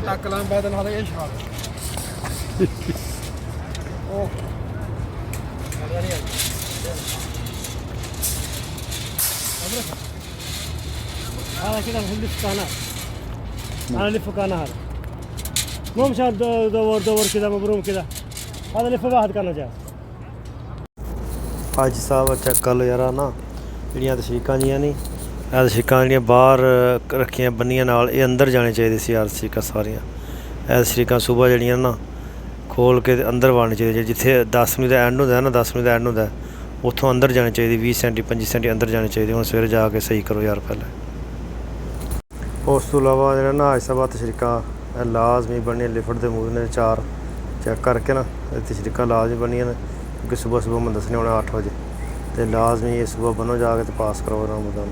ਟੱਕ ਲਾਂ ਬੈਦਨ ਹਾਲੇ ਇਹ ਛਾਲ ਉਹ هذا كده نلف قناة أنا ألف قناة هذا مو مشان دور كده مبروم كده هذا لف واحد قناة جاهز ਅੱਜ ਸਾਹਿਬ ਚੈੱਕ ਕਰ ਲਓ ਯਾਰ ਨਾ ਜਿਹੜੀਆਂ ਤਸ਼ਰੀਕਾਂ ਜੀਆਂ ਨਹੀਂ ਇਹ ਤਸ਼ਰੀਕਾਂ ਜਿਹੜੀਆਂ ਬਾਹਰ ਰੱਖੀਆਂ ਬੰਨੀਆਂ ਨਾਲ ਇਹ ਅੰਦਰ ਜਾਣੇ ਚਾਹੀਦੇ ਸੀ ਯਾਰ ਤਸ਼ਰੀਕਾਂ ਸਾਰੀਆਂ ਇਹ ਤਸ਼ਰੀਕਾਂ ਸੁਬਾਹ ਜਿਹੜੀਆਂ ਨਾ ਖੋਲ੍ਹ ਕੇ ਅੰਦਰ ਵੜਨੀ ਚਾਹੀਦੀ ਜਿੱਥੇ 10 ਮਿੰਟ ਦਾ ਐਂਡ ਹੁੰਦਾ ਨਾ 10 ਮਿੰਟ ਦਾ ਐਂਡ ਹੁੰਦਾ ਉੱਥੋਂ ਅੰਦਰ ਜਾਣੀ ਚਾਹੀਦੀ 20 ਸੈਂਟੀ 25 ਸੈਂਟੀ ਅੰਦਰ ਜਾਣੀ ਚਾਹੀਦੀ ਹੁਣ ਸਵੇਰੇ ਜਾ ਕੇ ਸਹੀ ਕਰੋ ਯਾਰ ਪਹਿਲਾਂ ਉਸ ਤੋਂ ਇਲਾਵਾ ਜਿਹੜਾ ਨਾ ਅੱਜ ਸਭਾ ਤਸ਼ਰੀਕਾਂ ਇਹ ਲਾਜ਼ਮੀ ਬਣਨੀਆਂ ਲਿਫਟ ਦੇ ਮੂਵ ਨੇ 4 ਚੈੱਕ ਕਰਕੇ ਨਾ ਇਹ ਤਸ਼ਰੀਕਾਂ ਲਾਜ਼ਮੀ ਬਣਨੀਆਂ ਨੇ क्योंकि सुबह सुबह मैं दसने होना 8 बजे तो लाजमी ये सुबह बनो जाके तो पास करो रमज़ान।